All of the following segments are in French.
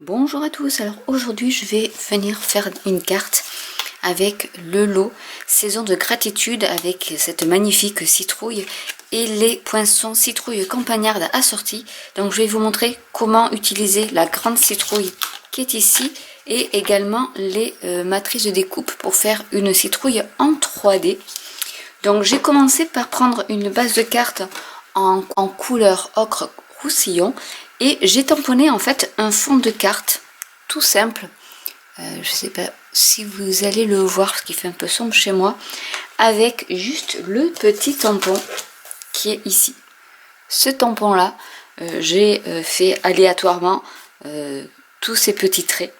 Bonjour à tous, alors aujourd'hui je vais venir faire une carte avec le lot saison de gratitude avec cette magnifique citrouille et les poinçons citrouille campagnarde assortis. Donc je vais vous montrer comment utiliser la grande citrouille qui est ici et également les matrices de découpe pour faire une citrouille en 3D. Donc j'ai commencé par prendre une base de carte en couleur ocre roussillon et j'ai tamponné en fait un fond de carte tout simple. Je sais pas si vous allez le voir parce qu'il fait un peu sombre chez moi, avec juste le petit tampon qui est ici. Ce tampon là, j'ai fait aléatoirement tous ces petits traits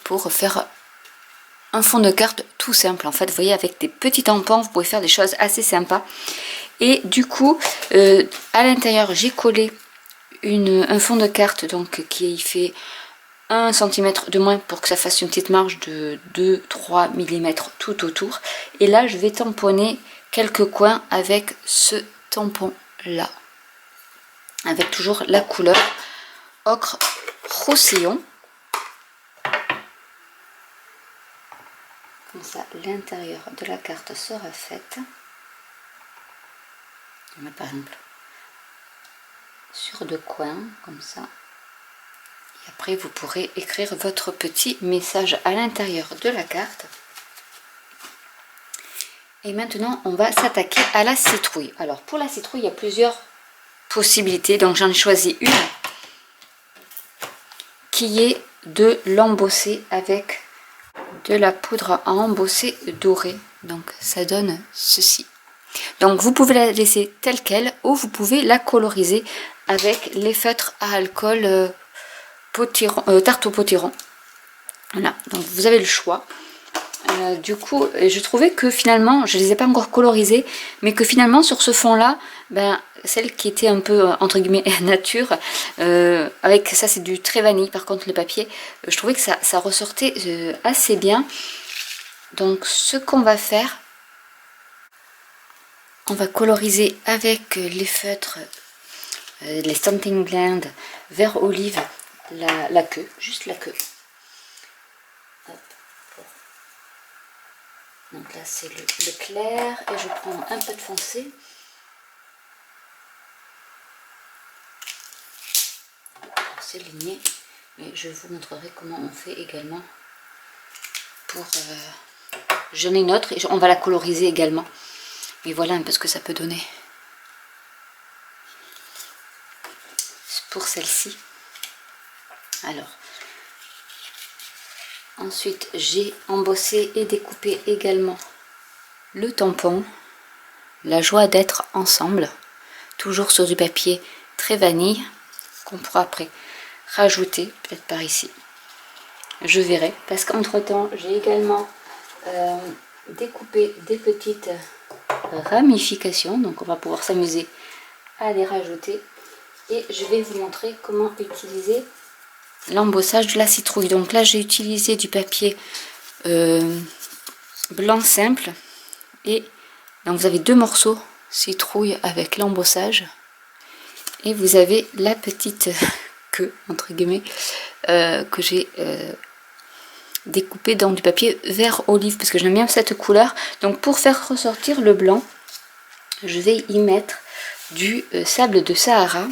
pour faire un fond de carte tout simple. En fait, vous voyez, avec des petits tampons, vous pouvez faire des choses assez sympas. Et du coup, à l'intérieur, j'ai collé un fond de carte donc qui fait 1 cm de moins pour que ça fasse une petite marge de 2-3 mm tout autour. Et là, je vais tamponner quelques coins avec ce tampon là, avec toujours la couleur ocre roussillon. Comme ça, l'intérieur de la carte sera faite. On met par exemple sur 2 coins, comme ça. Et après, vous pourrez écrire votre petit message à l'intérieur de la carte. Et maintenant, on va s'attaquer à la citrouille. Alors, pour la citrouille, il y a plusieurs possibilités. Donc, j'en ai choisi une qui est de l'embosser avec de la poudre à embosser dorée. Donc, ça donne ceci. Donc, vous pouvez la laisser telle qu'elle ou vous pouvez la coloriser avec les feutres à alcool tarte au potiron. Voilà, donc vous avez le choix. Du coup, je trouvais que finalement, je ne les ai pas encore colorisées, mais que finalement sur ce fond là, ben, celle qui était un peu entre guillemets nature, avec ça c'est du très vanille, par contre le papier, je trouvais que ça ressortait assez bien. Donc ce qu'on va faire, on va coloriser avec les feutres, les Stampin' Gland vert olive, la queue, juste la queue. Donc là c'est le clair et je prends un peu de foncé. C'est ligné, mais je vous montrerai comment on fait également pour... j'en ai une autre et on va la coloriser également. Mais voilà un peu ce que ça peut donner. Pour celle-ci. Alors, ensuite j'ai embossé et découpé également le tampon. La joie d'être ensemble. Toujours sur du papier très vanille qu'on pourra après rajouter, peut-être par ici. Je verrai, parce qu'entre temps j'ai également découpé des petites ramifications, donc on va pouvoir s'amuser à les rajouter. Et je vais vous montrer comment utiliser l'embossage de la citrouille. Donc là j'ai utilisé du papier blanc simple, et donc vous avez 2 morceaux citrouille avec l'embossage, et vous avez la petite queue entre guillemets que j'ai découpé dans du papier vert olive parce que j'aime bien cette couleur. Donc pour faire ressortir le blanc, je vais y mettre du sable de Sahara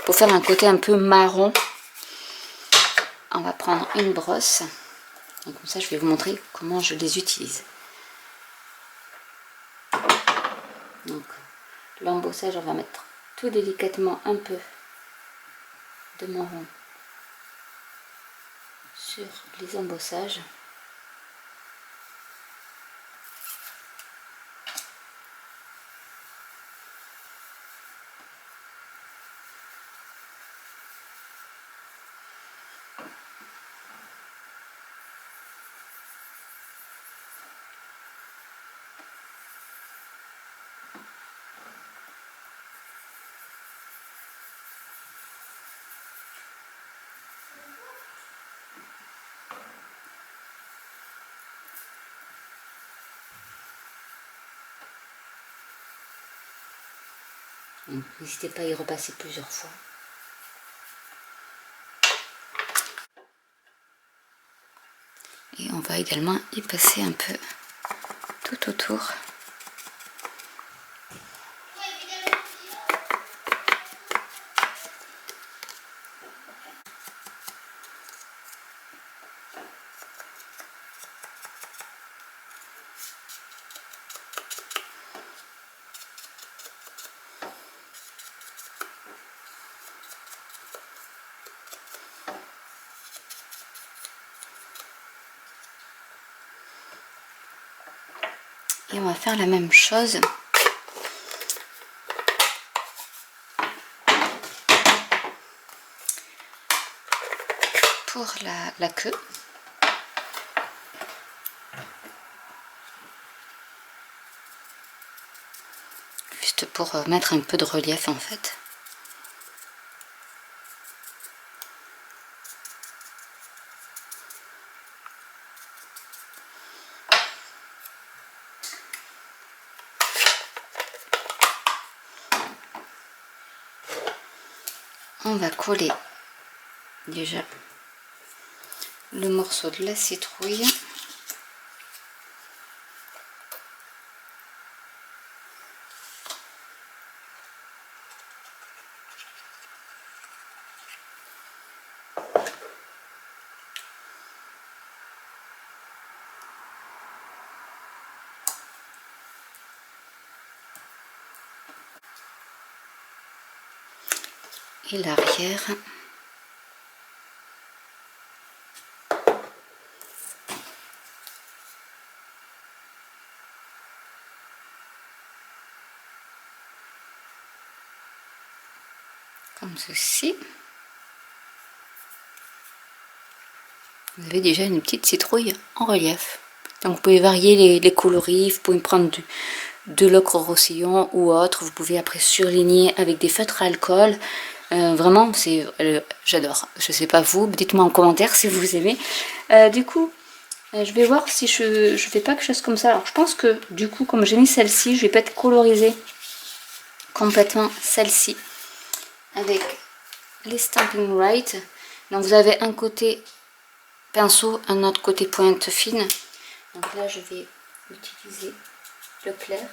pour faire un côté un peu marron. On va prendre une brosse, donc comme ça je vais vous montrer comment je les utilise. Donc l'embossage, on va mettre tout délicatement un peu de marron sur les embossages. N'hésitez pas à y repasser plusieurs fois. Et on va également y passer un peu tout autour. Et on va faire la même chose pour la queue. Juste pour mettre un peu de relief en fait. On va coller déjà le morceau de la citrouille. Et l'arrière. Comme ceci. Vous avez déjà une petite citrouille en relief. Donc vous pouvez varier les coloris, vous pouvez prendre de l'ocre roussillon ou autre. Vous pouvez après surligner avec des feutres à alcool. Vraiment, c'est j'adore. Je sais pas vous, dites-moi en commentaire si vous aimez. Du coup, je vais voir si je fais pas quelque chose comme ça. Alors je pense que du coup, comme j'ai mis celle-ci, je vais peut-être coloriser complètement celle-ci avec les Stampin' Right. Donc vous avez un côté pinceau, un autre côté pointe fine. Donc là je vais utiliser le clair.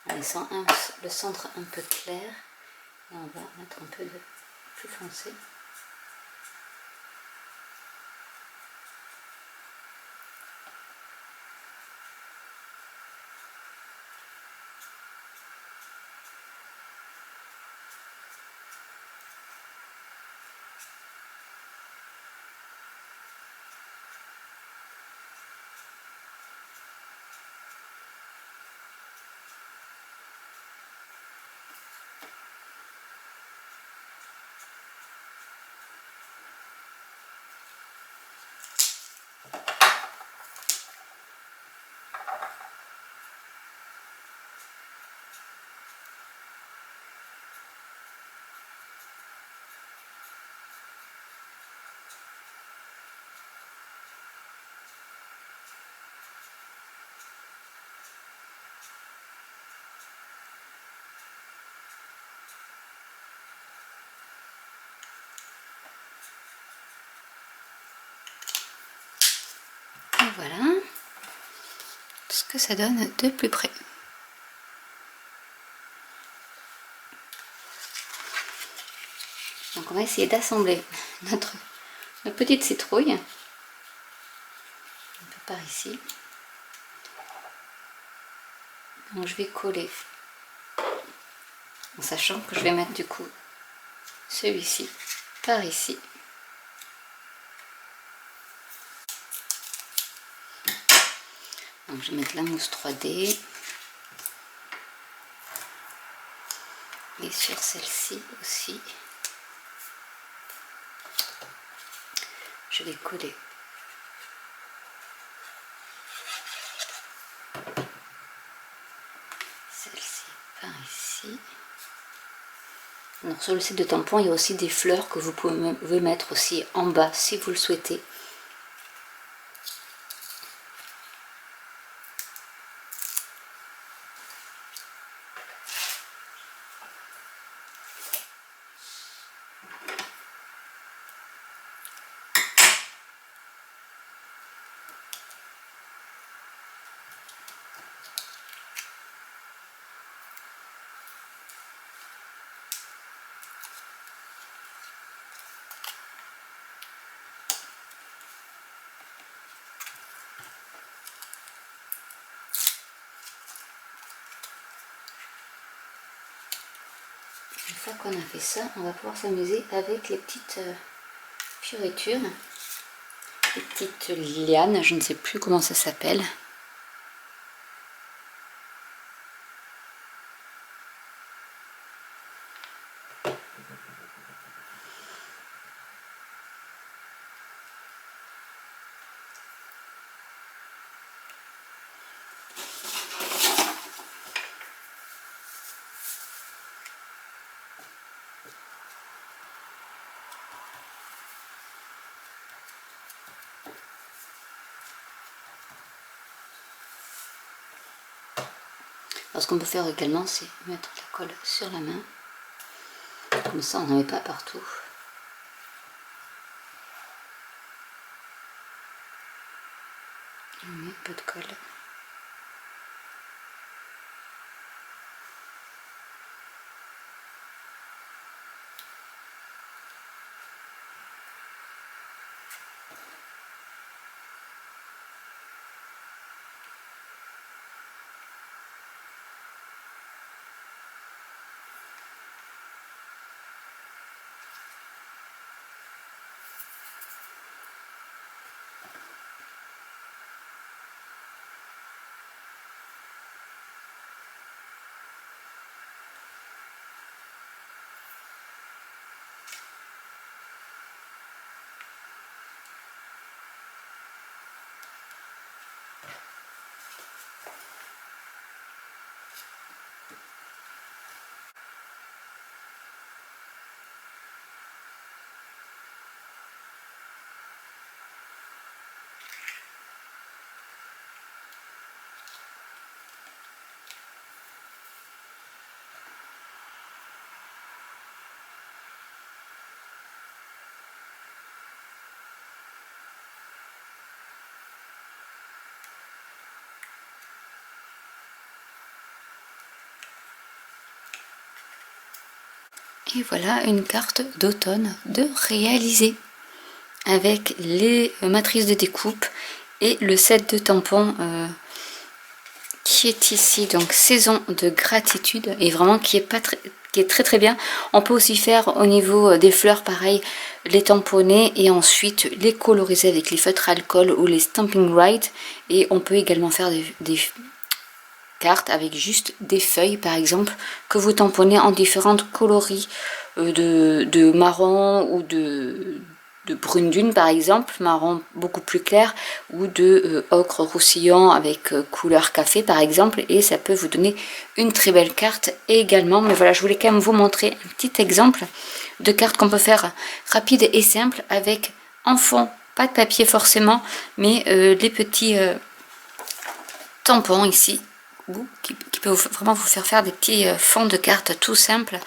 En laissant le centre un peu clair. Et on va mettre un peu de plus foncé. Et voilà ce que ça donne de plus près. Donc on va essayer d'assembler notre petite citrouille. Un peu par ici. Donc je vais coller en sachant que je vais mettre du coup celui-ci par ici. Donc je vais mettre la mousse 3D et sur celle-ci aussi je vais coller celle-ci par ici. Alors sur le set de tampons, il y a aussi des fleurs que vous pouvez mettre aussi en bas si vous le souhaitez. Une fois qu'on a fait ça, on va pouvoir s'amuser avec les petites fioritures, les petites lianes, je ne sais plus comment ça s'appelle. Alors ce qu'on peut faire également, c'est mettre la colle sur la main. Comme ça, on n'en met pas partout. On met un peu de colle. Et voilà une carte d'automne de réaliser avec les matrices de découpe et le set de tampons qui est ici, donc saison de gratitude, et vraiment qui est très très bien. On peut aussi faire au niveau des fleurs pareil, les tamponner et ensuite les coloriser avec les feutres alcool ou les stamping right, et on peut également faire des cartes avec juste des feuilles par exemple que vous tamponnez en différentes coloris de marron ou de brune dune par exemple, marron beaucoup plus clair, ou de ocre roussillon avec couleur café par exemple, et ça peut vous donner une très belle carte également. Mais voilà, je voulais quand même vous montrer un petit exemple de carte qu'on peut faire rapide et simple avec en fond, pas de papier forcément, mais les petits tampons ici qui peut vraiment vous faire des petits fonds de cartes tout simples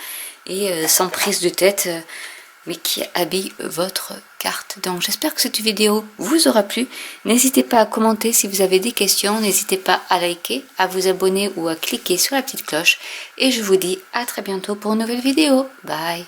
et sans prise de tête, mais qui habille votre carte. Donc j'espère que cette vidéo vous aura plu. N'hésitez pas à commenter si vous avez des questions, n'hésitez pas à liker, à vous abonner ou à cliquer sur la petite cloche, et je vous dis à très bientôt pour une nouvelle vidéo. Bye.